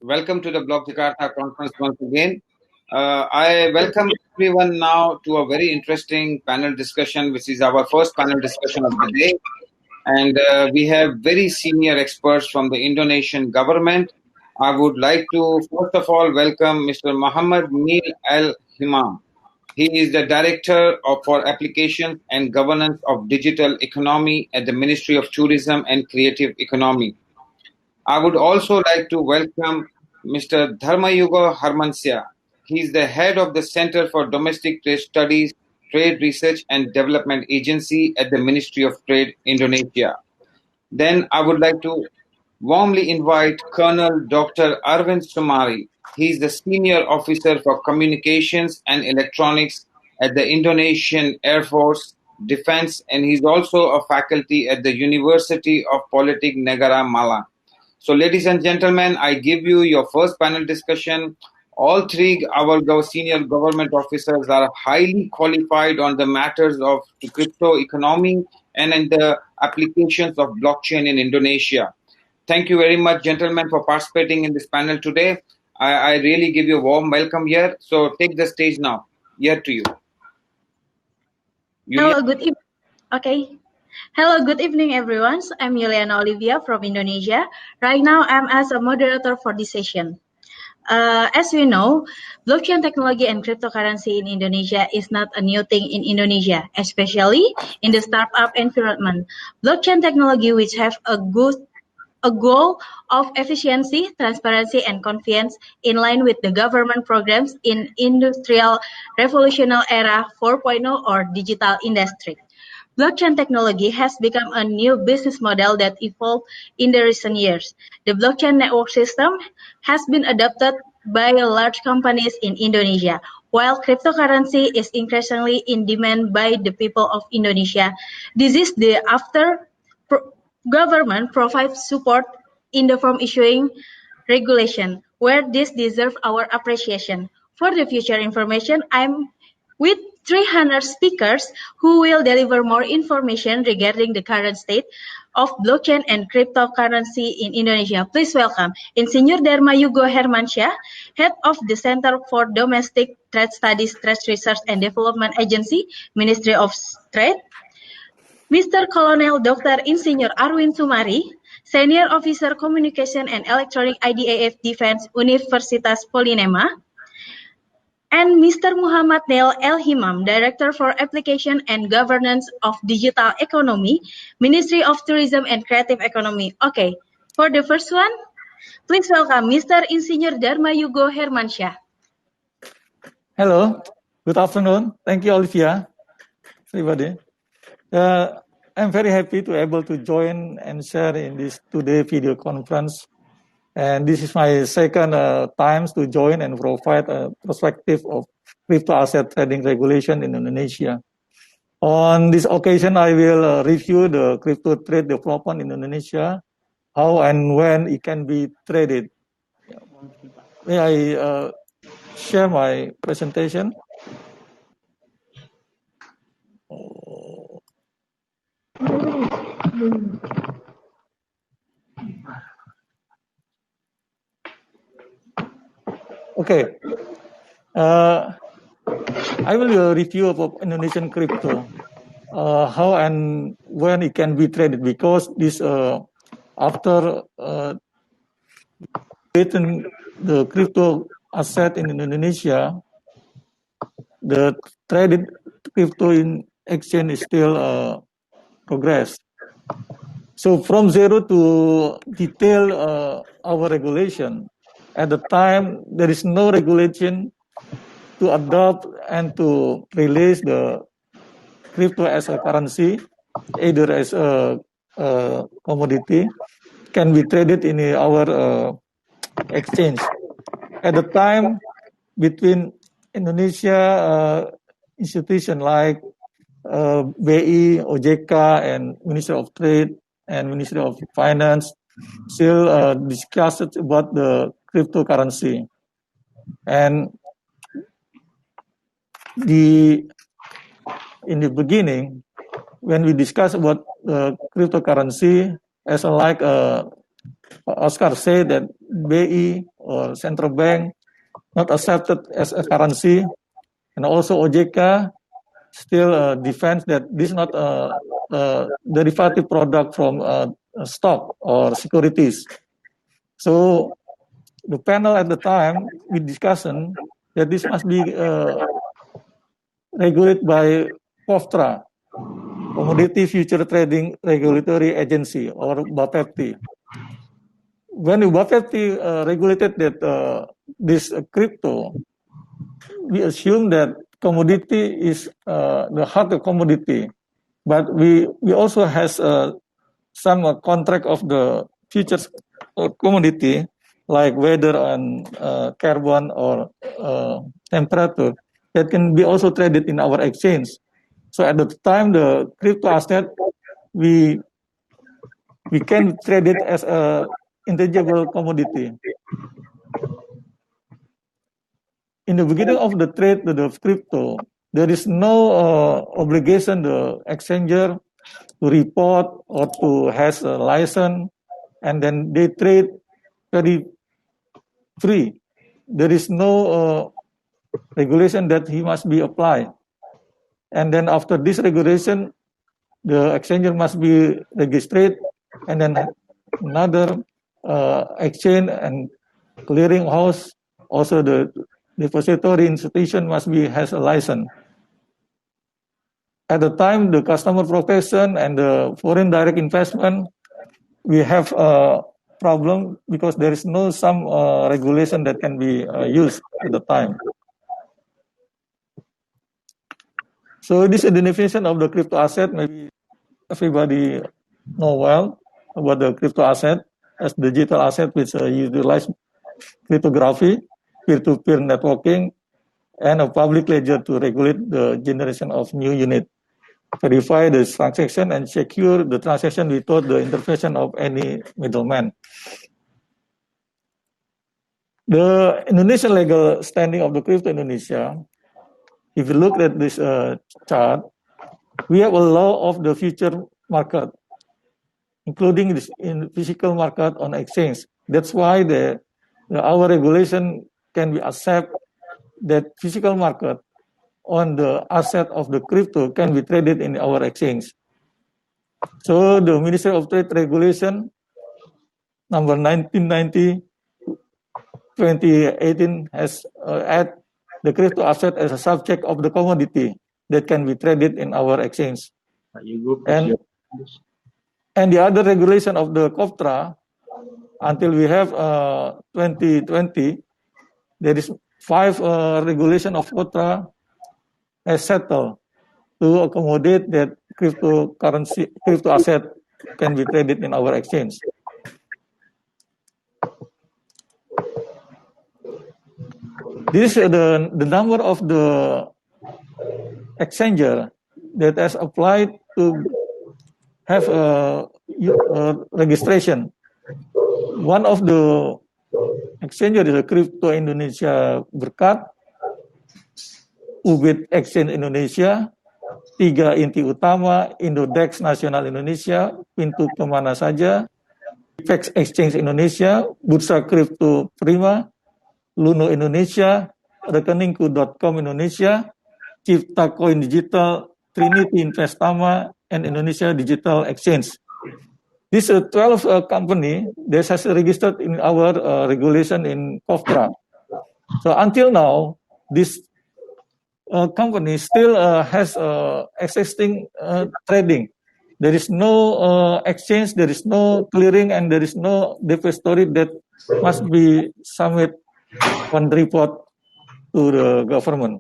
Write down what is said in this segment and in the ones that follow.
Welcome to the Blog Jakarta conference once again. I welcome everyone now to a very interesting panel discussion, which is our first panel discussion of the day. And we have very senior experts from the Indonesian government. I would like to, first of all, welcome Mr. Muhammad Neil Al Himam. He is the for Applications and Governance of Digital Economy at the Ministry of Tourism and Creative Economy. I would also like to welcome Mr. Dharmayuga Harmansya. He is the head of the Center for Domestic Trade Studies, Trade Research and Development Agency at the Ministry of Trade, Indonesia. Then I would like to warmly invite Colonel Dr. Arvind Sumari. He is the Senior Officer for Communications and Electronics at the Indonesian Air Force Defense, and he's also a faculty at the University of Politik Negara Malang. So, ladies and gentlemen, I give you your first panel discussion. All three our senior government officers are highly qualified on the matters of crypto economy and in the applications of blockchain in Indonesia. Thank you very much, gentlemen, for participating in this panel today. I really give you a warm welcome here. So take the stage now. Here to you. Hello, good evening. Okay. Hello, good evening, everyone. I'm Yuliana Olivia from Indonesia. Right now, I'm as a moderator for this session. As we know, blockchain technology and cryptocurrency in Indonesia is not a new thing in Indonesia, especially in the startup environment. Blockchain technology, which have a goal of efficiency, transparency, and convenience in line with the government programs in Industrial Revolutionary Era 4.0 or digital industry. Blockchain technology has become a new business model that evolved in the recent years. The blockchain network system has been adopted by large companies in Indonesia, while cryptocurrency is increasingly in demand by the people of Indonesia. This is the after government provides support in the form issuing regulation, where this deserves our appreciation. For the future information, I'm with 300 speakers who will deliver more information regarding the current state of blockchain and cryptocurrency in Indonesia. Please welcome Insinyur Dharmayuga Hermansyah, Head of the Center for Domestic Trade Studies, Trade Research and Development Agency, Ministry of Trade. Mr. Colonel Dr. Insinyur Arvind Sumari, Senior Officer Communication and Electronic IDAF Defense, Universitas Polynema, and Mr. Muhammad Neil Al Himam, Director for Application and Governance of Digital Economy, Ministry of Tourism and Creative Economy. Okay, for the first one, please welcome Mr. Insinyur Dharmayuga Hermansyah. Hello, good afternoon. Thank you, Olivia, everybody. I'm very happy to able to join and share in this today video conference. And this is my second time to join and provide a perspective of crypto asset trading regulation in Indonesia. On this occasion, I will review the crypto trade development in Indonesia, how and when it can be traded. May I share my presentation? Okay, I will review about Indonesian crypto, how and when it can be traded, because this after the crypto asset in Indonesia, the traded crypto in exchange is still progress. So from zero to detail our regulation, at the time there is no regulation to adopt and to release the crypto as a currency, either as a commodity, can be traded in our exchange. At the time, between Indonesia institution like BI, OJK, and Ministry of Trade and Ministry of Finance still discussed about the cryptocurrency. And in the beginning, when we discuss about the cryptocurrency, as like Oscar said that BI, or central bank not accepted as a currency, and also OJK still defends that this is not a derivative product from stock or securities. So the panel at the time we discussion that this must be regulated by COFTRA, Commodity Future Trading Regulatory Agency, or BAPEPTI. When BAPEPTI regulated that this crypto, we assume that commodity is the hard commodity, but we also has some contract of the futures commodity like weather and carbon or temperature that can be also traded in our exchange. So at the time the crypto asset we can trade it as a intangible commodity. In the beginning of the trade of the crypto, there is no obligation the exchanger to report or to has a license, and then they trade very free. There is no regulation that he must be applied. And then after this regulation, the exchanger must be registered, and then another exchange and clearing house, also the depository institution must be has a license. At the time, the customer profession and the foreign direct investment, we have a problem because there is no some regulation that can be used at the time. So this is the definition of the crypto asset. Maybe everybody know well about the crypto asset as digital asset which utilize cryptography, peer-to-peer networking, and a public ledger to regulate the generation of new unit, verify the transaction, and secure the transaction without the intervention of any middleman. The Indonesian legal standing of the crypto Indonesia, if you look at this chart, we have a law of the future market, including this in physical market on exchange. That's why our regulation can be accept that physical market on the asset of the crypto can be traded in our exchange. So the Ministry of Trade Regulation number 1990-2018 has added the crypto asset as a subject of the commodity that can be traded in our exchange. And the other regulation of the COFTRA, until we have 2020, there is 5 regulation of COFTRA as settled to accommodate that crypto asset can be traded in our exchange. This is the number of the exchanger that has applied to have a registration. One of the exchanger is a Crypto Indonesia Berkat, Ubit Exchange Indonesia, 3 Inti Utama, Indodex Nasional Indonesia, Pintu Kemana Saja, Fax Exchange Indonesia, Bursa Kripto Prima, Luno Indonesia, Rekeningku.com Indonesia, Cipta Coin Digital, Trinity Investama, and Indonesia Digital Exchange. This 12 company that has registered in our regulation in COFTRA. So until now, this company still has existing trading. There is no exchange, there is no clearing, and there is no depository that must be submit one report to the government.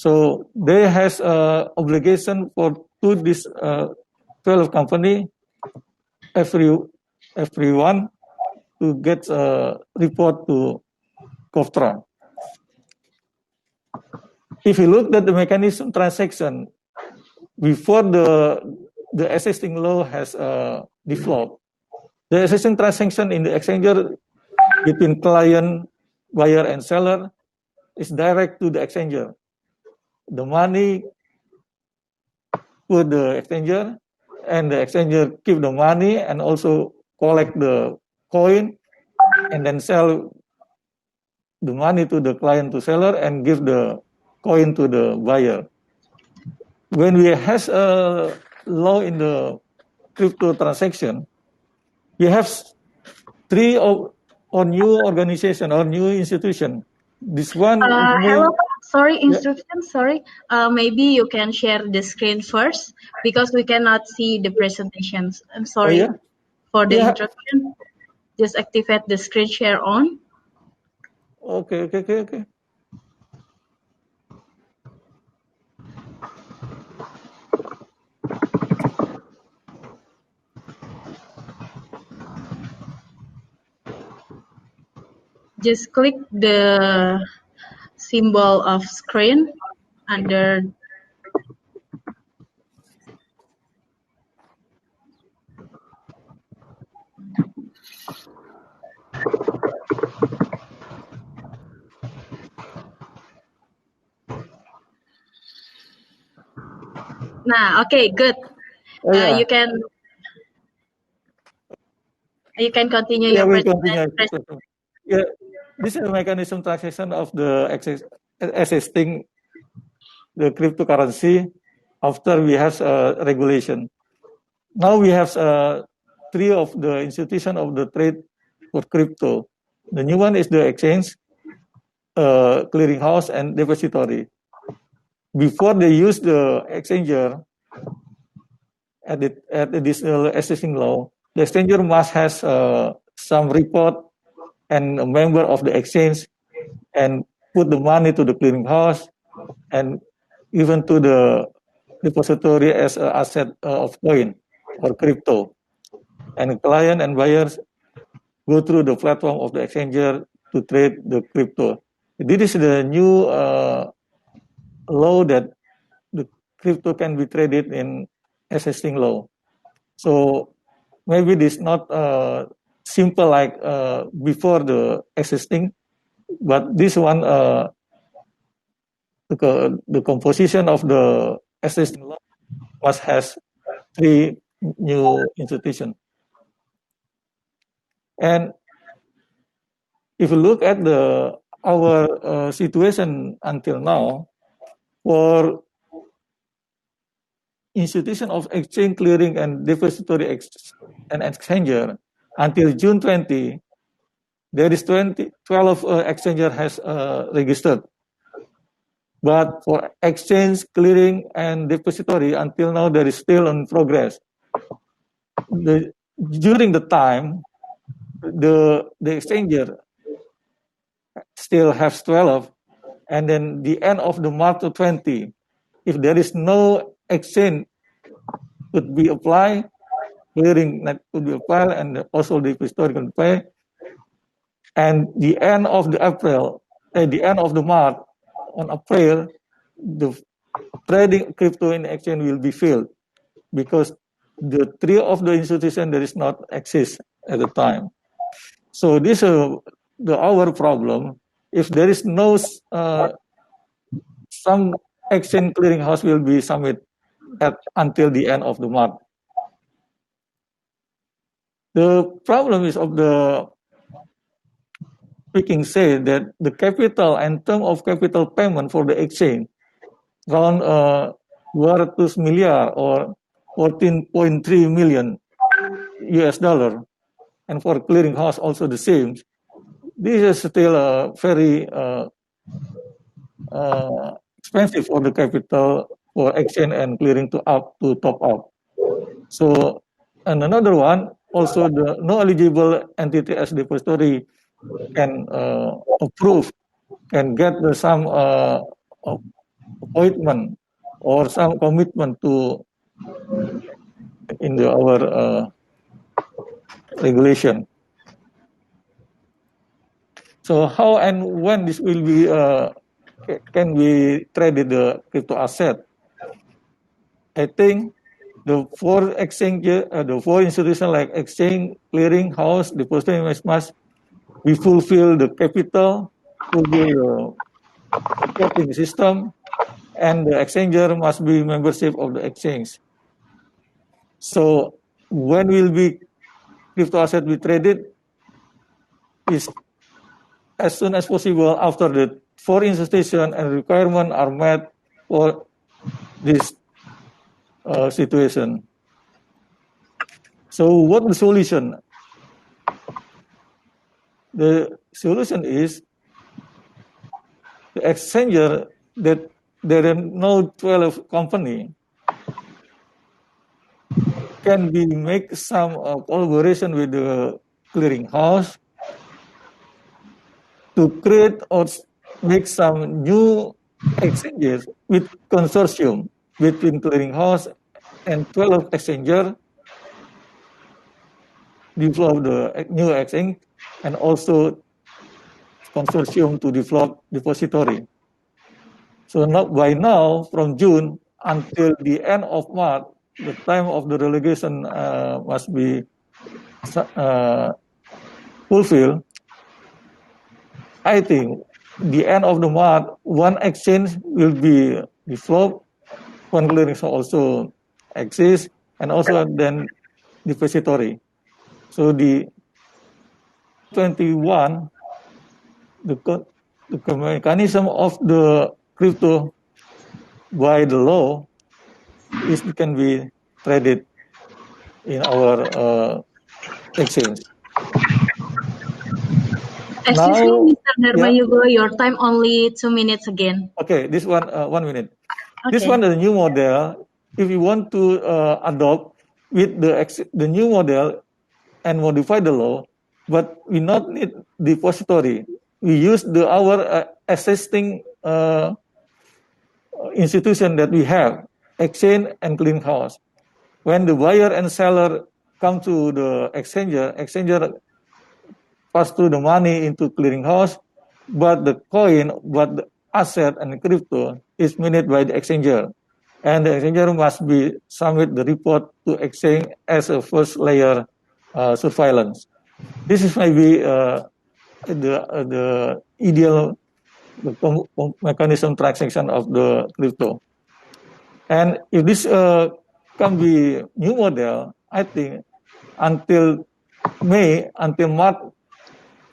So they has obligation to this 12 company everyone to get a report to COFTRA. If you look at the mechanism transaction before the existing law has developed, the existing transaction in the exchanger between client, buyer, and seller is direct to the exchanger. The money to the exchanger, and the exchanger keep the money and also collect the coin and then sell the money to the client to seller and give the coin to the buyer. When we has a law in the crypto transaction, we have three or new organization or new institution. This one Hello, sorry, Yeah. instruction, sorry. Maybe you can share the screen first because we cannot see the presentations. I'm sorry yeah? for the Yeah. interruption. Just activate the screen share on. Okay. Just click the symbol of screen under. Nah, okay, good. Yeah. You can continue Yeah, your we presentation. continue. Yeah, this is a mechanism transaction of the existing the cryptocurrency after we have regulation. Now we have three of the institution of the trade for crypto. The new one is the exchange, clearinghouse, and depository. Before they use the exchanger at this existing law, the exchanger must has some report and a member of the exchange and put the money to the clearinghouse and even to the depository as an asset of coin or crypto. And client and buyers go through the platform of the exchanger to trade the crypto. This is the new law that the crypto can be traded in existing law. So maybe this not simple like before the existing, but this one the composition of the existing law must has three new institutions. And if you look at our situation until now, for institution of exchange, clearing, and depository and exchanger, until June 20, there is 12 exchanger has registered. But for exchange, clearing, and depository, until now, there is still in progress. During the time, the exchanger still has 12, and then the end of the March 20, if there is no exchange could be applied, clearing could be applied, and also the depository can pay. And the end of the March, on April, the trading crypto in exchange will be filled because the three of the institution there is not exist at the time. So this is our problem. If there is no some exchange clearinghouse will be submit until the end of the month. The problem is of the speaking say that the capital and term of capital payment for the exchange around 200 million or 14.3 million US dollar, and for clearinghouse also the same. This is still very expensive for the capital for exchange and clearing to top up. So, and another one, also the no eligible entity as depository can approve, can get some appointment or some commitment to in our regulation. So how and when this will be can we trade the crypto asset? I think the four institutions like exchange, clearing house, depository must we fulfill the capital, fulfill the supporting system, and the exchanger must be membership of the exchange. So when will be crypto asset be traded is as soon as possible after the 4 institutions and requirements are met for this situation. So what the solution? The solution is the exchanger that there are no 12 company can be make some collaboration with the clearinghouse to create or make some new exchanges with consortium between clearinghouse and 12 exchanger, develop the new exchange, and also consortium to develop depository. So by now, from June until the end of March, the time of the relegation must be fulfilled. I think the end of the month, one exchange will be developed, one clearinghouse also exists, and also then depository. So the 21, the mechanism of the crypto by the law is can be traded in our exchange. Excuse me, Mr. Dharma Yugo, your time only 2 minutes again. Okay, this one 1 minute. Okay. This one is a new model. If you want to adopt with the new model and modify the law, but we not need depository. We use our existing institution that we have, exchange and clearinghouse. When the buyer and seller come to the exchanger pass through the money into clearinghouse, but the coin, but the asset and the crypto is managed by the exchanger. And the exchanger must be submit the report to exchange as a first layer surveillance. This is maybe the ideal mechanism transaction of the crypto. And if this can be new model, I think until March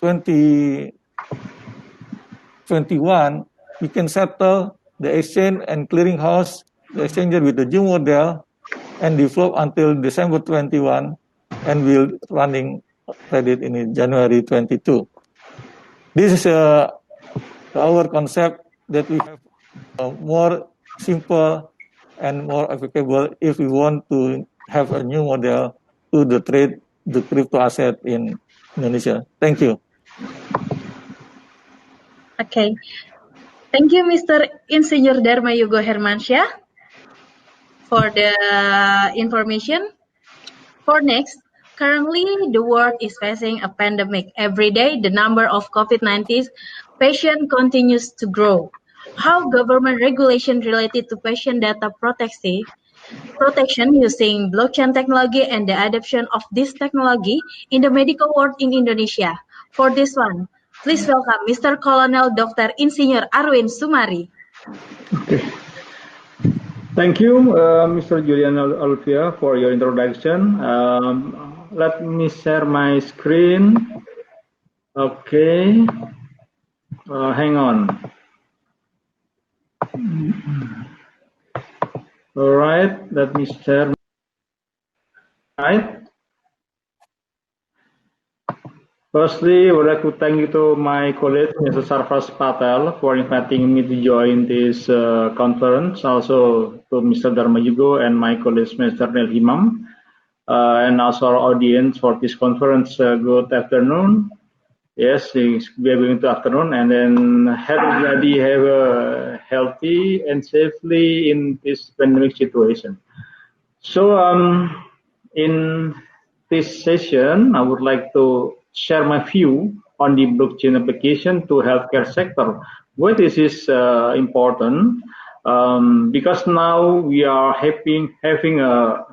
2021, we can settle the exchange and clearinghouse, the exchanger with the new model, and develop until December 21, and will running credit in January 22. This is our concept that we have more simple and more applicable if we want to have a new model to the trade the crypto asset in Indonesia. Thank you. Okay. Thank you, Mr. Insinyur Dharma Yugo Hermansyah, for the information. For next, currently the world is facing a pandemic. Every day, the number of COVID-19 patients continues to grow. How government regulation related to patient data protection using blockchain technology and the adoption of this technology in the medical world in Indonesia. For this one, please welcome Mr. Colonel Dr. Insinyur Arwin Sumari. Okay. Thank you, Mr. Julian Olivia, for your introduction. Let me share my screen. Okay. Hang on. All right, let me share. Right. Firstly, I would like to thank you to my colleague, Mr. Sarfraz Patel, for inviting me to join this conference. Also to Mr. Dharma Yugo and my colleague, Mr. Nel Himam, and also our audience for this conference. Good afternoon. Yes, we are going to afternoon, and then everybody have a healthy and safely in this pandemic situation. So, in this session, I would like to share my view on the blockchain application to healthcare sector. Why this is important? Because now we are having a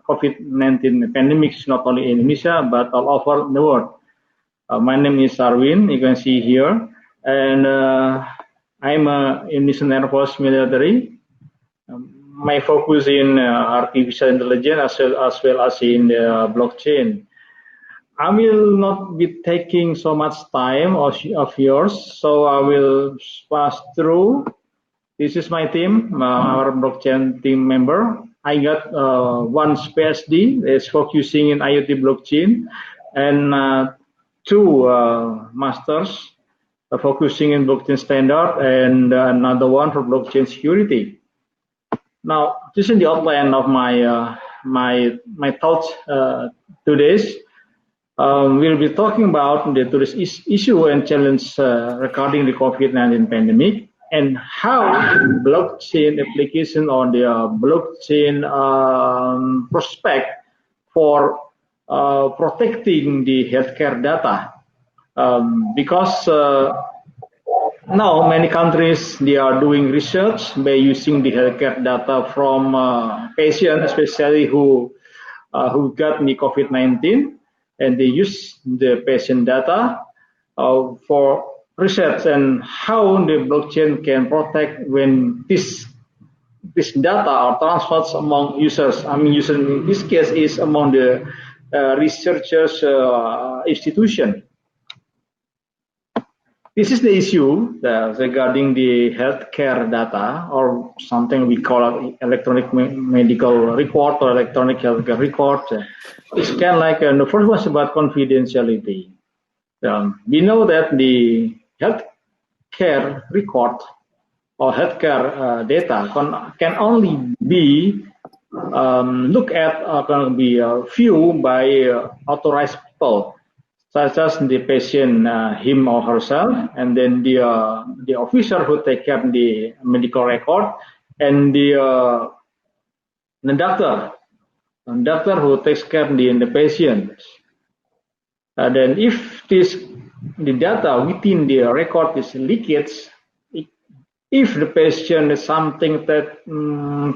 COVID-19 pandemic, not only in Indonesia but all over the world. My name is Arwin, you can see here, and I'm a Indonesian Air Force military. My focus in artificial intelligence as well as in the blockchain. I will not be taking so much time of yours, so I will pass through. This is my team, our blockchain team member. I got one PhD is focusing in IoT blockchain, and two masters focusing in blockchain standard, and another one for blockchain security. Now, this is the outline of my thoughts today. We'll be talking about the tourist issue and challenge regarding the COVID-19 pandemic, and how blockchain application or the blockchain prospect for protecting the healthcare data. Because now many countries, they are doing research by using the healthcare data from patients, especially who got the COVID-19, and they use the patient data for research and how the blockchain can protect when this data are transferred among users. I mean, users in this case is among the researchers institution. This is the issue regarding the healthcare data, or something we call electronic medical record or electronic healthcare record. It's kind of like the first one is about confidentiality. We know that the healthcare record or healthcare data can only be looked at or can be viewed by authorized people, such as the patient, him or herself, and then the officer who take care of the medical record, and the doctor who takes care of the patient. Then if the data within the record is leakage, if the patient is something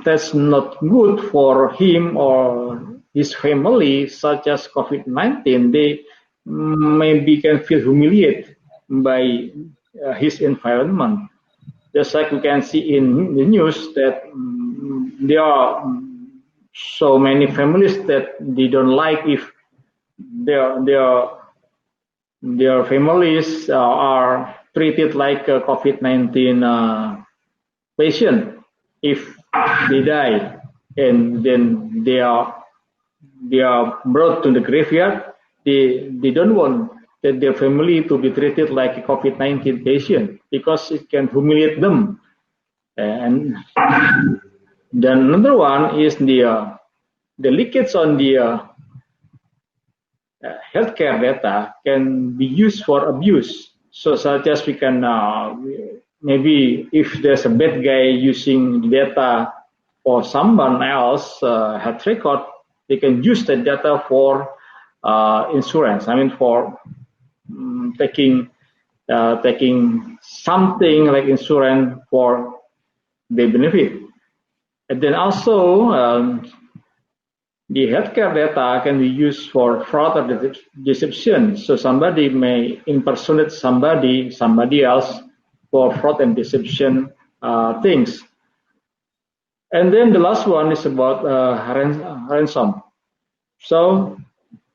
that's not good for him or his family, such as COVID-19, they maybe can feel humiliated by his environment. Just like we can see in the news that there are so many families that they don't like if their families are treated like a COVID-19 patient. If they die and then they are brought to the graveyard, they don't want that their family to be treated like a COVID-19 patient, because it can humiliate them. And then another one is the leakage on the healthcare data can be used for abuse. So such as we can maybe if there's a bad guy using data for someone else health record, they can use the data for insurance. I mean, for taking something like insurance for the benefit. And then also the healthcare data can be used for fraud or deception. So somebody may impersonate somebody else for fraud and deception things. And then the last one is about ransom. So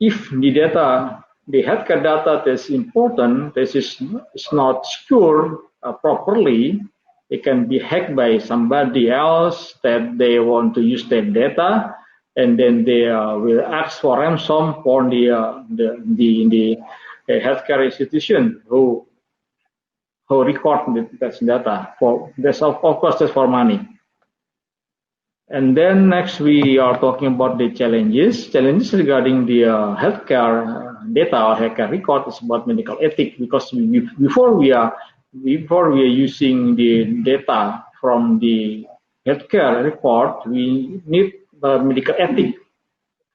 if the healthcare data is important, this is not secure properly, it can be hacked by somebody else that they want to use that data, and then they will ask for ransom for the healthcare institution who record that data. Of course, that's for money. And then next we are talking about the challenges. Challenges regarding the healthcare data or healthcare record is about medical ethics, because before we are using the data from the healthcare record, we need medical ethic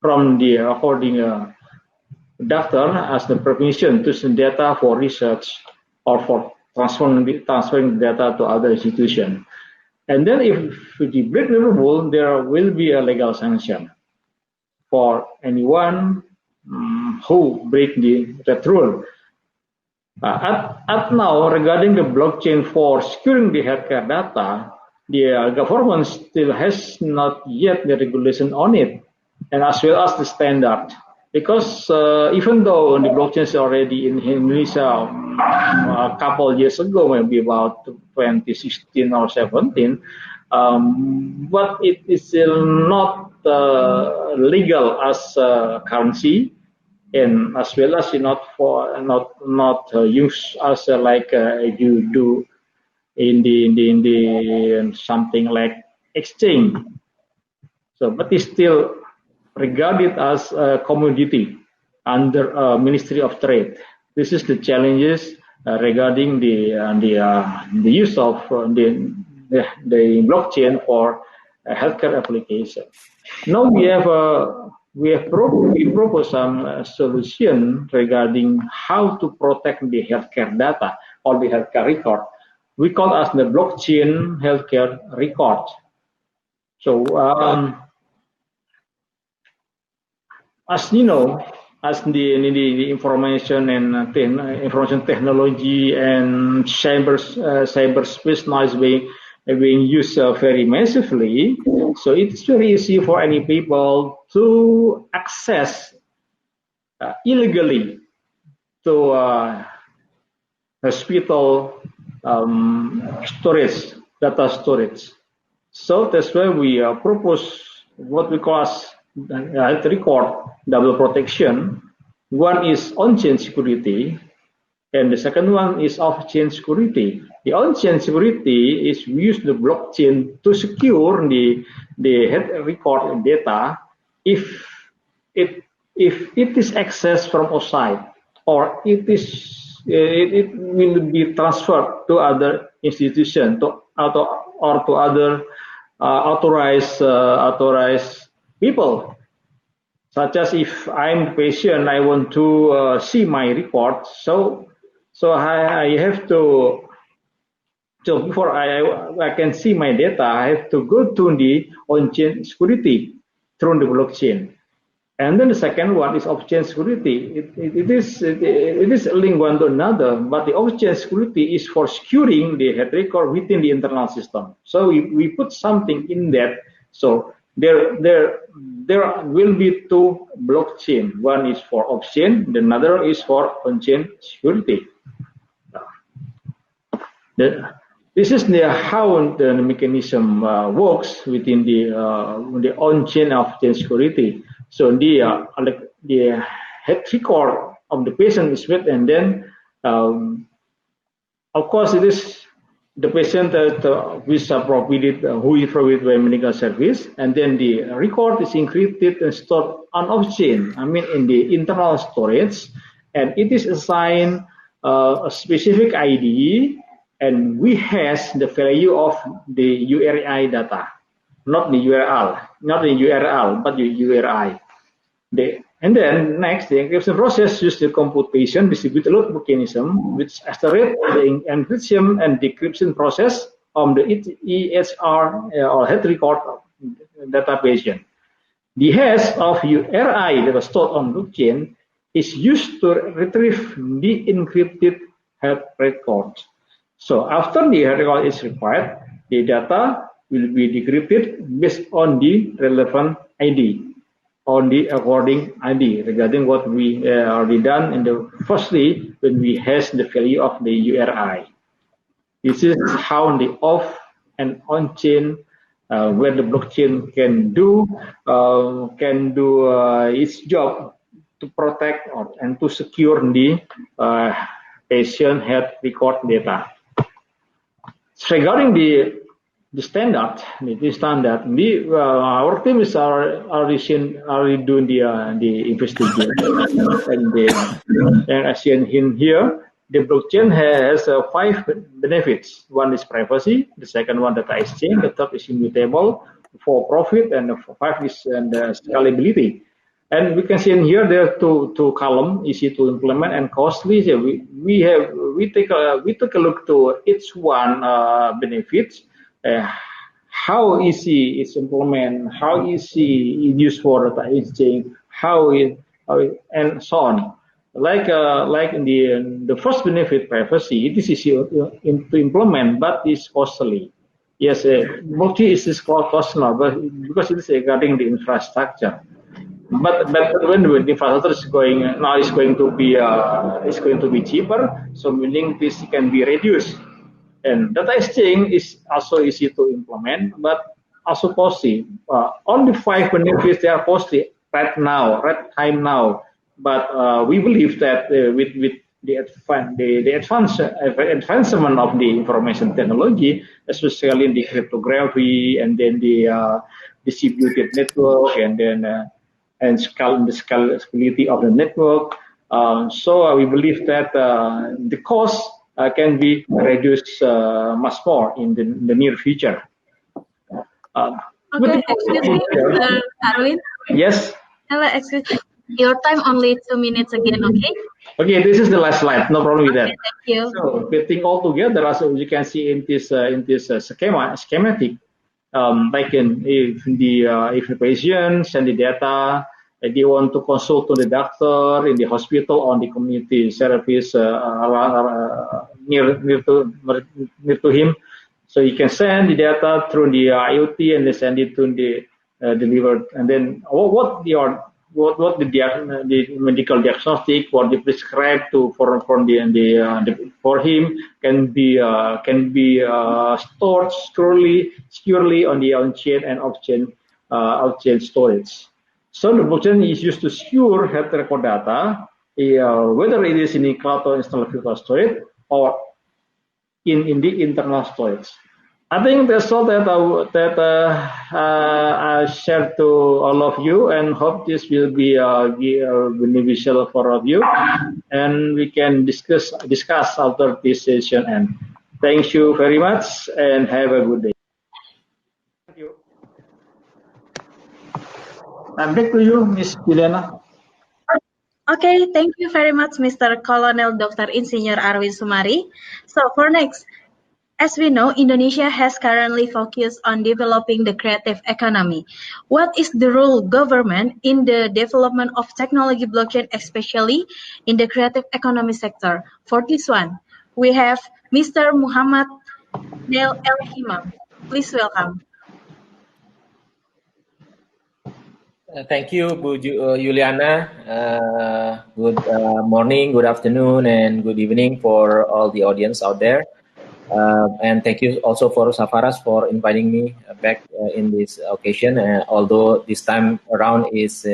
from the according doctor as the permission to use data for research or for transferring the data to other institution. And then if the break the rule, there will be a legal sanction for anyone who break that rule. At now, regarding the blockchain for securing the healthcare data, the government still has not yet the regulation on it, and as well as the standard. Because even though the blockchain is already in Indonesia a couple years ago, maybe about 2016 or 17, but it is still not legal as currency, and as well as not used as like you do in the something like exchange. So, but it's still regarded as a commodity under Ministry of Trade. This is the challenges regarding the use of the blockchain for healthcare application. Now we propose some solution regarding how to protect the healthcare data or the healthcare record. We call as the blockchain healthcare record. So as you know, as the information and information technology and cyberspace now is being used very massively, so it's very easy for any people to access illegally to hospital storage, data storage. So that's why we propose what we call as health record double protection. One is on-chain security, and the second one is off-chain security. The on-chain security is we use the blockchain to secure the health record data if it is accessed from outside, or it will be transferred to other institution or to other authorized people. Such as if I'm the patient, I want to see my report, so I have to. So before I can see my data, I have to go to the on-chain security through the blockchain. And then the second one is off-chain security. It is linked one to another, but the off-chain security is for securing the health record within the internal system. So we put something in that. So there will be two blockchain. One is for off-chain, the another is for on-chain security. This is how the mechanism works within the on-chain off-chain security. So the health record of the patient is with, and then of course it is the patient who is provided by medical service, and then the record is encrypted and stored on off-chain. I mean in the internal storage, and it is assigned a specific ID, and we hash the value of the URI data, not the URL, but the URI. And then next, the encryption process uses the computation distributed load mechanism, which accelerates the encryption and decryption process of the EHR or health record database. The hash of URI that was stored on blockchain is used to retrieve the encrypted health record. So after the health record is required, the data will be decrypted based on the relevant ID, on the according ID regarding what we already done in the firstly when we hash the value of the URI. This is how the off and on chain where the blockchain can do its job to protect and to secure the patient health record data. So regarding the standard, our team is already doing the investigation, and as seen in here, the blockchain has 5 benefits. One is privacy, the second one data exchange, the third is immutable, for profit, and the 5 is scalability. And we can see in here there are two columns, easy to implement and costly. So we took a look to each one benefits. How easy it's implement, how easy it used for data exchange, and so on. Like in the first benefit, privacy, it is easy to implement, but it's costly. Yes, blockchain is costly, but because it is regarding the infrastructure. but when the infrastructure is going now is going to be cheaper, so meaning this can be reduced. And data exchange is also easy to implement, but also costly. Only 5 benefits they are costly right time now. But we believe that with the advancement of the information technology, especially in the cryptography and then the distributed network and then and the scalability of the network. So we believe that the cost can be reduced much more in the near future. Okay, excuse me, Mr. Arwin. Yes. Hello, excuse me. Your time only 2 minutes again, okay? Okay, this is the last slide. No problem with that. Thank you. So putting all together, as you can see in this schematic, like if the patient send the data, they want to consult to the doctor in the hospital on the community service near to him, so you can send the data through the IoT and they send it to the delivered, and then what the medical diagnostic, what they prescribe for him can be stored securely on the on-chain and off-chain storage. So the blockchain is used to secure health record data, whether it is in the cloud or external physical storage or in the internal storage. I think that's all that I shared to all of you, and hope this will be beneficial for all of you, and we can discuss after this session. And thank you very much, and have a good day. Thank you. I'm back to you, Ms. Juliana. Okay, thank you very much, Mr. Colonel Dr. Insinyur Arwin Sumari. So for next, as we know, Indonesia has currently focused on developing the creative economy. What is the role government in the development of technology blockchain, especially in the creative economy sector? For this one, we have Mr. Muhammad Nail El-Himam. Please welcome. Thank you, Bu Juliana. Good morning, good afternoon, and good evening for all the audience out there. And thank you also for Safaras for inviting me back in this occasion. Although this time around is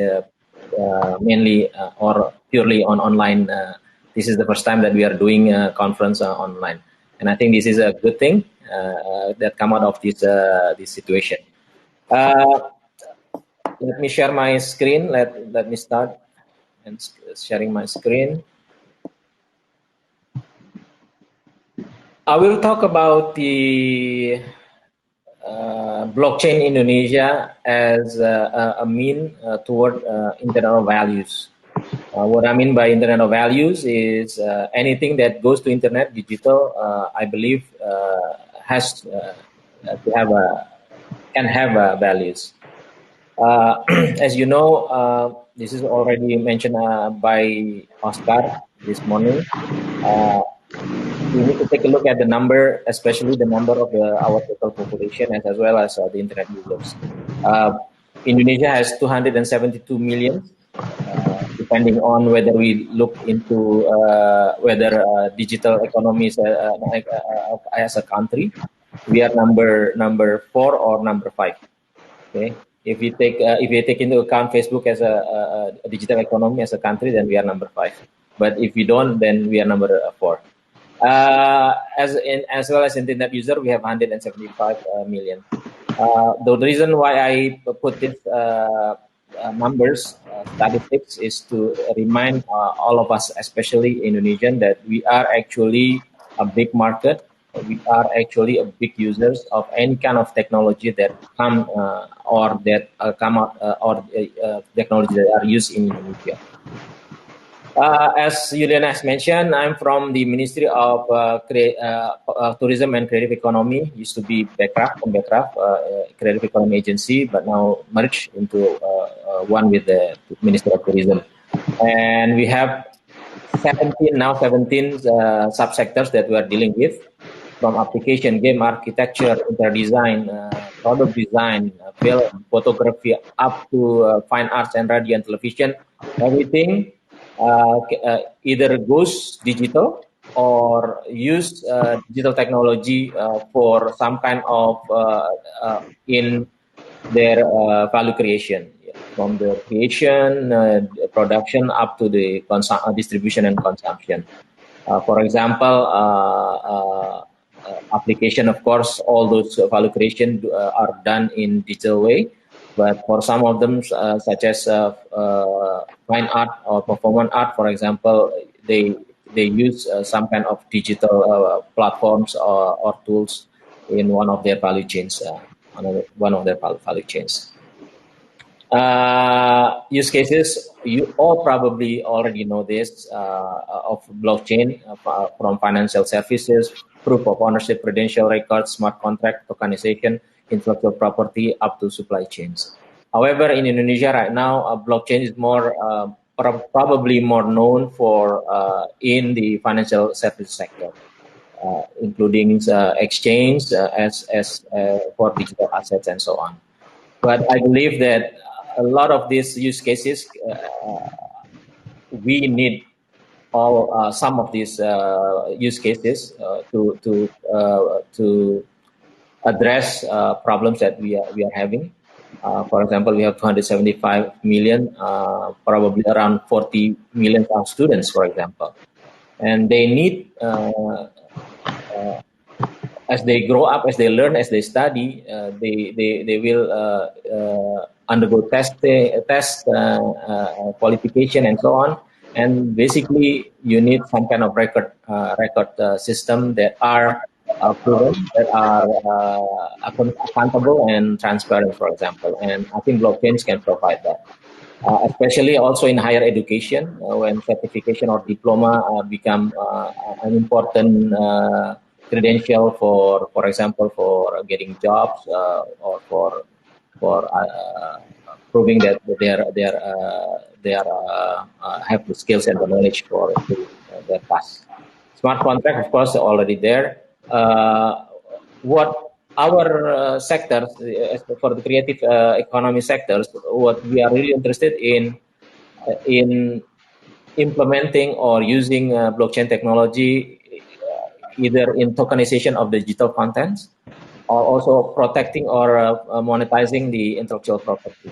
mainly or purely on online. This is the first time that we are doing a conference online, and I think this is a good thing that come out of this situation. Let me share my screen. Let me start and sharing my screen. I will talk about the blockchain Indonesia as a mean toward internet of values. What I mean by internet of values is anything that goes to internet, digital, I believe has to have can have values. As you know, this is already mentioned by Oscar this morning. We need to take a look at the number, especially the number of our total population, as well as the internet users. Indonesia has 272 million, depending on whether we look into whether digital economies as a country. We are number 4 or number 5. Okay. If you take into account Facebook as a digital economy as a country, then we are number 5. But if we don't, then we are number 4. As well as internet user, we have 175 million. The reason why I put this numbers, statistics, is to remind all of us, especially Indonesian, that we are actually a big market. We are actually a big users of any kind of technology that come or that come out or technology that are used in Indonesia. As Juliana has mentioned, I'm from the Ministry of Tourism and Creative Economy. Used to be BECRAF, Creative Economy Agency, but now merged into one with the Ministry of Tourism. And we have 17 subsectors that we are dealing with. from application, game architecture, interior design, product design, film, photography, up to fine arts and radio and television. Everything either goes digital or use digital technology for some kind of in their value creation, from the creation, production, up to the distribution and consumption. For example, application, of course, all those value creation are done in digital way. But for some of them, such as fine art or performance art, for example, they use some kind of digital platforms or tools in one of their value chains. One of their value chains. Use cases, you all probably already know this, of blockchain, from financial services, proof of ownership, credential records, smart contract, tokenization, intellectual property, up to supply chains. However, in Indonesia right now, blockchain is more probably more known for in the financial service sector, including exchange as for digital assets and so on. But I believe that a lot of these use cases, we need all some of these use cases to address problems that we are having. For example, we have 275 million, probably around 40 million of students, for example, and they need. As they grow up, as they learn, as they study, they will undergo test qualification and so on. And basically, you need some kind of record system that are proven, that are accountable and transparent, for example. And I think blockchains can provide that, especially also in higher education, when certification or diploma become an important credential for example, for getting jobs, or for proving that they have the skills and the knowledge for their task. Smart contract, of course, already there. What our sectors, for the creative economy sectors, what we are really interested in implementing or using blockchain technology, either in tokenization of digital contents, or also protecting or monetizing the intellectual property.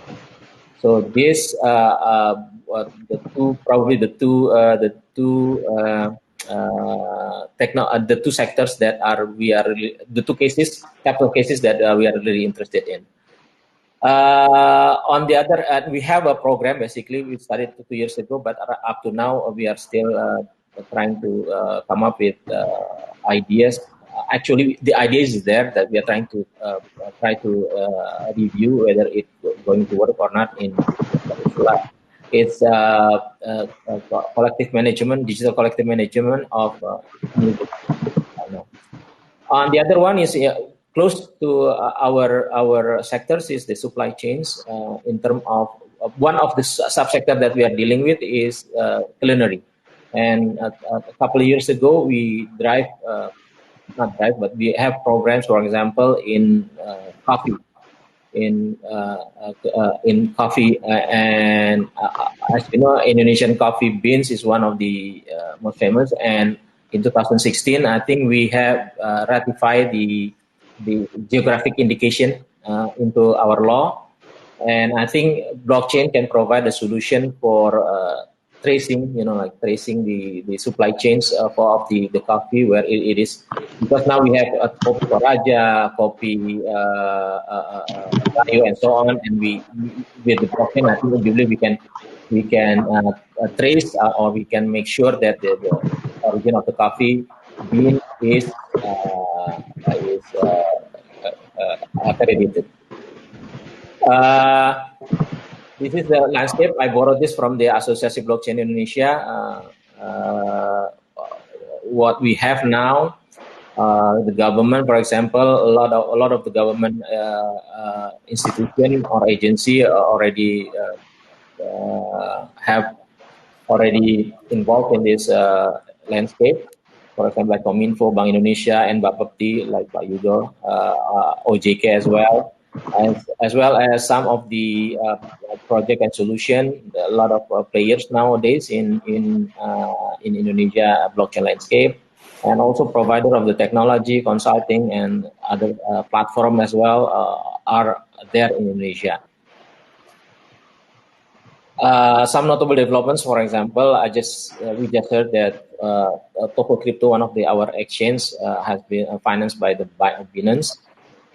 So this the two sectors that the two capital cases that we are really interested in. On the other, we have a program. Basically, we started 2 years ago, but up to now we are still trying to come up with ideas. Actually, the idea is there, that we are trying to review whether it's going to work or not in Venezuela. It's collective management, digital collective management of. On the other one is close to our sectors is the supply chains. In terms of one of the subsector that we are dealing with is culinary. And a couple of years ago, we but we have programs, for example, in coffee, in coffee, and as you know, Indonesian coffee beans is one of the most famous. And in 2016, I think we have ratified the geographic indication into our law, and I think blockchain can provide a solution for tracing, like tracing the supply chains of the coffee, where it is, because now we have Kopi Toraja, Kopi Rayo, and so on, and we with the blockchain, I think we believe we can trace or we can make sure that the origin of the coffee bean is accredited. This is the landscape. I borrowed this from the Asosiasi Blockchain Indonesia. What we have now, the government, for example, a lot of the government institution or agency already have already involved in this landscape. for example, like Kominfo, Bank Indonesia, and Bapepti, like Pak Yudo, OJK as well. As well as some of the project and solution, a lot of players nowadays in Indonesia blockchain landscape, and also provider of the technology, consulting, and other platform as well are there in Indonesia. Some notable developments, for example, we just heard that Toko Crypto, one of our exchange, has been financed by Binance.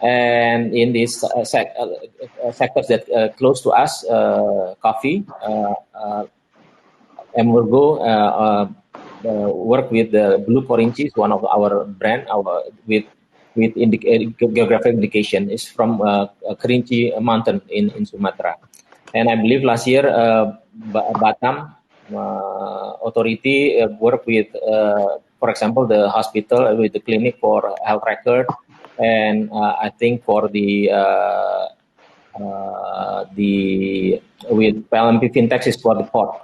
And in these sectors that close to us, coffee, Emurgo work with Blue Korinci, one of our brand, with geographic indication is from Kerinci Mountain in Sumatra. And I believe last year Batam authority work with, for example, the hospital with the clinic for health record. And I think for the with PLMP Fintech is for the port.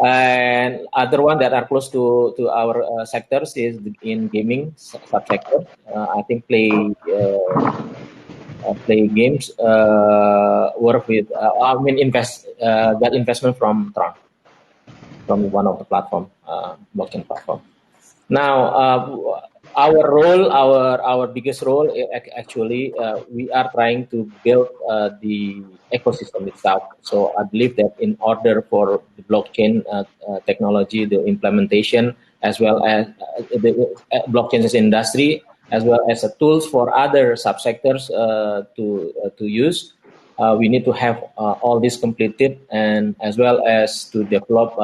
And other one that are close to our sectors is in gaming subsector. I think play games work with got investment from Tron, from one of the platform, blockchain platform. Now our role, our biggest role, actually, we are trying to build the ecosystem itself. So I believe that in order for the blockchain technology, the implementation, as well as the blockchain as industry, as well as tools for other subsectors to use, we need to have all this completed, and as well as to develop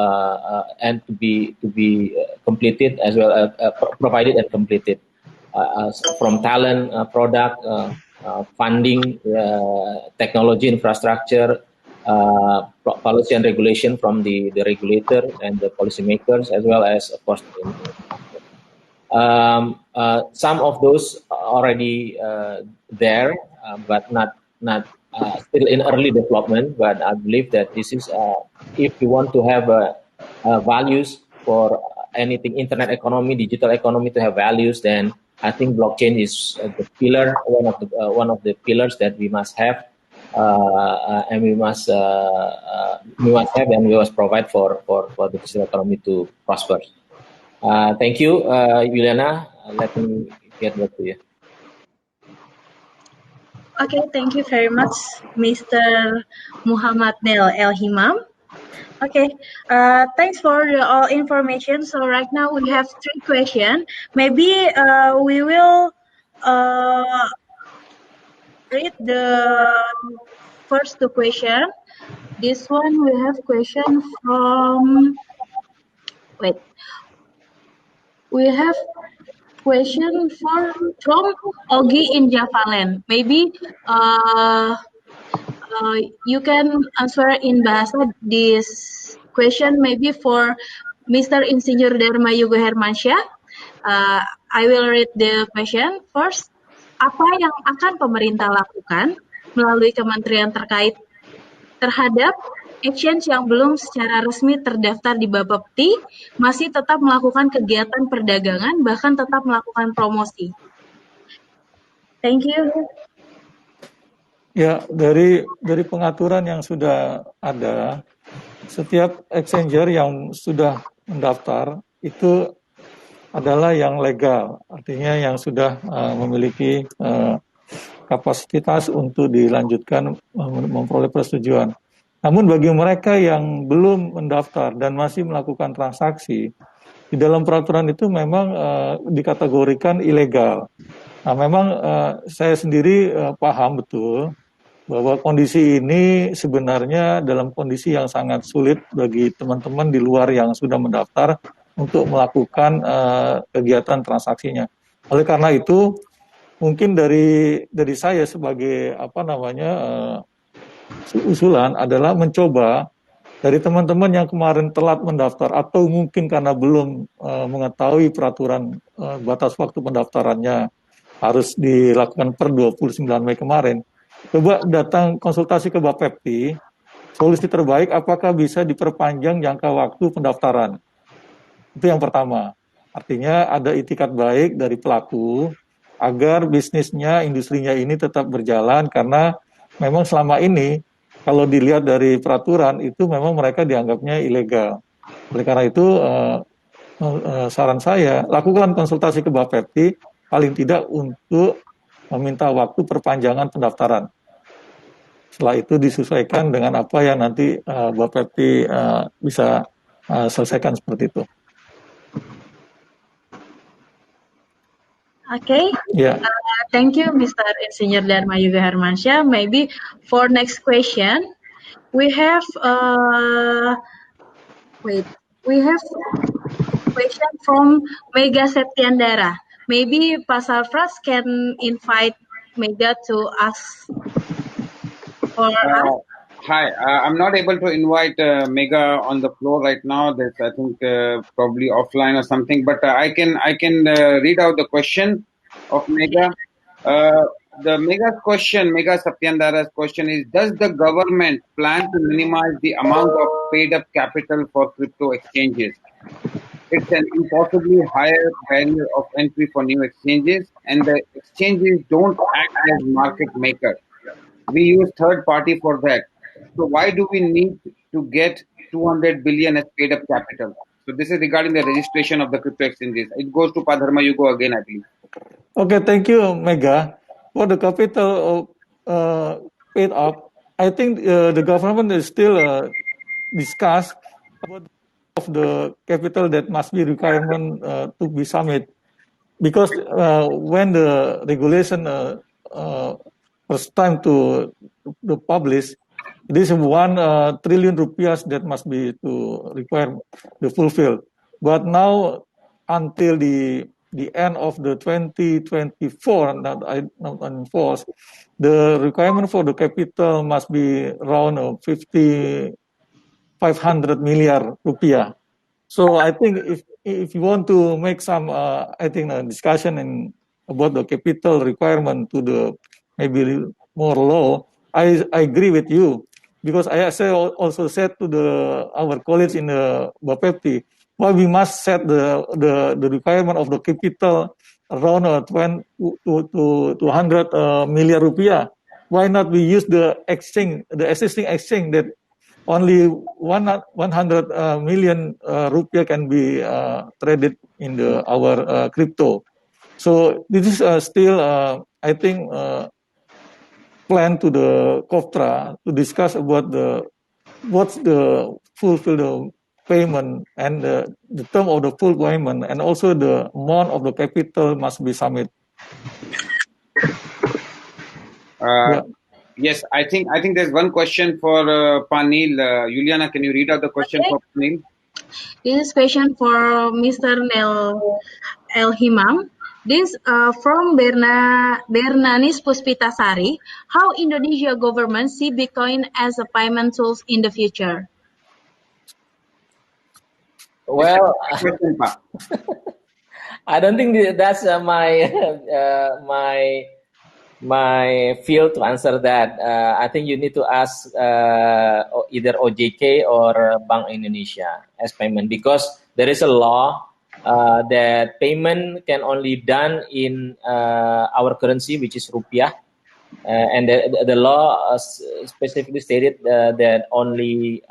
and to be completed, as well as provided and completed from talent, product, funding, technology infrastructure, policy and regulation from the regulator and the policymakers, as well as, of course, some of those already there, but not still in early development. But I believe that this is, if you want to have values for anything, internet economy, digital economy, to have values, then I think blockchain is the pillar, one of the pillars that we must have, and we must have, and we must provide for the digital economy to prosper. Thank you, Juliana. Let me get back to you. Okay, thank you very much, Mr. Muhammad Nel El Himam. Okay, thanks for all information. So right now we have 3 questions. Maybe we will read the first 2 questions. This one we have question from, we have question from Ogi in Javaland. Maybe you can answer in bahasa this question, maybe for Mr. Insinyur Dharma Yugo Hermansyah. I will read the question first. Apa yang akan pemerintah lakukan melalui kementerian terkait terhadap exchange yang belum secara resmi terdaftar di Bapepti, masih tetap melakukan kegiatan perdagangan, bahkan tetap melakukan promosi? Thank you. Ya, dari pengaturan yang sudah ada, setiap exchanger yang sudah mendaftar itu adalah yang legal, artinya yang sudah memiliki kapasitas untuk dilanjutkan memperoleh persetujuan. Namun bagi mereka yang belum mendaftar dan masih melakukan transaksi, di dalam peraturan itu memang dikategorikan ilegal. Nah, memang saya sendiri paham betul bahwa kondisi ini sebenarnya dalam kondisi yang sangat sulit bagi teman-teman di luar yang sudah mendaftar untuk melakukan kegiatan transaksinya. Oleh karena itu, mungkin dari saya sebagai usulan adalah mencoba dari teman-teman yang kemarin telat mendaftar atau mungkin karena belum mengetahui peraturan batas waktu pendaftarannya harus dilakukan per 29 Mei kemarin, coba datang konsultasi ke Bapepti, solusi terbaik apakah bisa diperpanjang jangka waktu pendaftaran. Itu yang pertama. Artinya ada itikat baik dari pelaku agar bisnisnya, industrinya ini tetap berjalan, karena memang selama ini kalau dilihat dari peraturan itu memang mereka dianggapnya ilegal. Oleh karena itu saran saya, lakukan konsultasi ke Bapepti paling tidak untuk meminta waktu perpanjangan pendaftaran. Setelah itu disesuaikan dengan apa yang nanti Bapepti bisa selesaikan seperti itu. Okay. Yeah. Thank you, Mr. Insinyur Dharma Yuga Hermansyah. Maybe for next question, we have question from Mega Septiandara. Maybe Pak Sarfraz can invite Mega to ask for us. Hi, I'm not able to invite Mega on the floor right now. That's, I think, probably offline or something. But I can read out the question of Mega. The Mega's question, Mega Satyandara's question is: does the government plan to minimize the amount of paid-up capital for crypto exchanges? It's an impossibly higher barrier of entry for new exchanges, and the exchanges don't act as market makers. We use third party for that. So why do we need to get 200 billion as paid up capital? So this is regarding the registration of the crypto exchanges. It goes to Padharma Yugo again, I believe. Okay, thank you, Mega. For the capital paid up, I think the government is still discuss about of the capital that must be requirement to be submit, because when the regulation first time to publish, this 1 trillion rupiah that must be to require the fulfill. But now until the end of the 2024, not enforced, the requirement for the capital must be around 500 million rupiah. So I think if you want to make some discussion about the capital requirement to the maybe more low, I agree with you, because I also said to our colleagues in the Bapepti, well, we must set the requirement of the capital around 200 million rupiah. Why not we use the existing exchange that only 100 million rupiah can be traded in our crypto. So this is still, I think, plan to the COFTRA to discuss about what's the fulfill the payment and the term of the full payment, and also the amount of the capital must be submitted. Yes, I think there's one question for Panil. Juliana, can you read out the question for Panil? This is question for Mr. Nel El Himam. This from Bernanis Puspitasari. How Indonesia government see Bitcoin as a payment tools in the future? Well, I don't think that's my field to answer that. I think you need to ask either OJK or Bank Indonesia as payment, because there is a law that payment can only done in our currency, which is rupiah, and the law specifically stated that only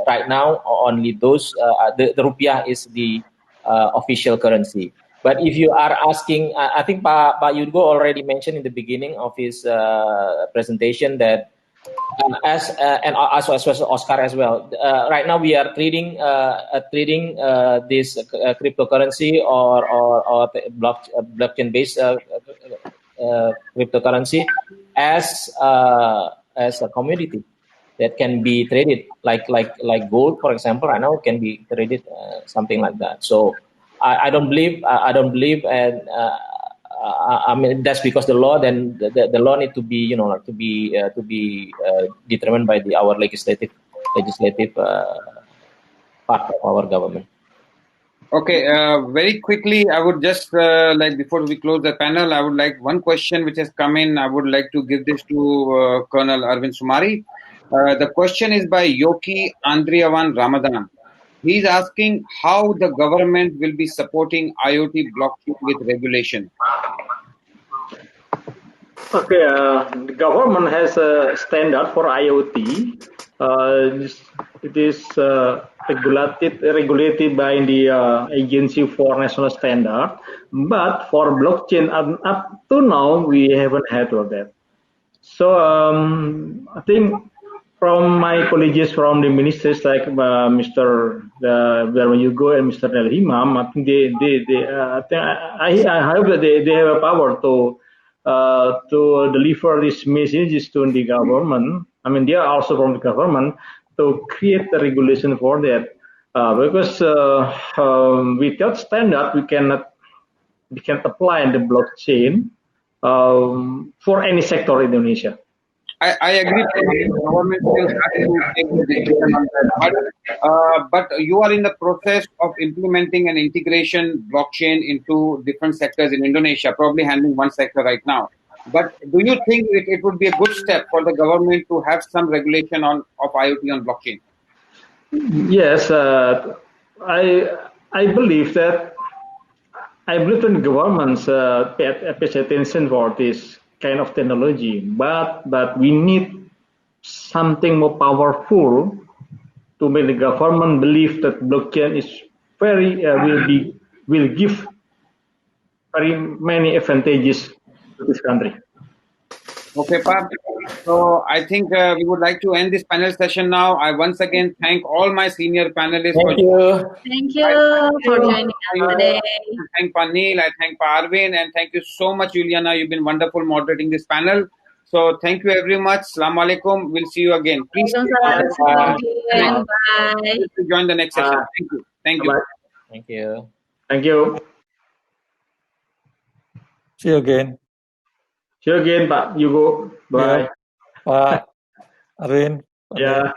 right now only those the rupiah is the official currency. But if you are asking, I think Pak Yugo already mentioned in the beginning of his presentation that as well as Oscar as well. Right now we are trading this cryptocurrency or blockchain-based cryptocurrency as a commodity that can be traded like gold, for example. Right now can be traded something like that. So I don't believe, and I mean that's because the law. Then the law need to be to be determined by our legislative part of our government. Okay, very quickly, I would just before we close the panel, I would like one question which has come in. I would like to give this to Colonel Arvind Sumari. The question is by Yoki Andriavan Ramadan. He's asking how the government will be supporting IoT blockchain with regulation. Okay, the government has a standard for IoT. It is regulated by the Agency for National Standard. But for blockchain, up to now, we haven't had of that. So I think from my colleagues from the ministries like Mr. Dharma Yugo and Mr. Nel Himam, I think I hope that they have a power to deliver these messages to the government. I mean, they are also from the government to create the regulation for that. Because without standard, we can apply the blockchain for any sector in Indonesia. I agree. The government will have to take the decision on that. But you are in the process of implementing an integration blockchain into different sectors in Indonesia, probably handling one sector right now. But do you think it would be a good step for the government to have some regulation of IoT on blockchain? Yes, I believe that the governments pay attention for this kind of technology, but we need something more powerful to make the government believe that blockchain is will give very many advantages to this country. Okay, Pak. So I think we would like to end this panel session now. I once again thank all my senior panelists. Thank you. Thank you for joining us today. I thank Pak Neil, I thank Pak Arvin, and thank you so much, Juliana. You've been wonderful moderating this panel. So thank you very much. Assalamu alaikum. We'll see you again. Please Bye. join the next session. Thank you. Thank you. Bye. Thank you. Thank you. See you again. See you again, Pak Yugo. Bye. Pak Arvin. Yeah.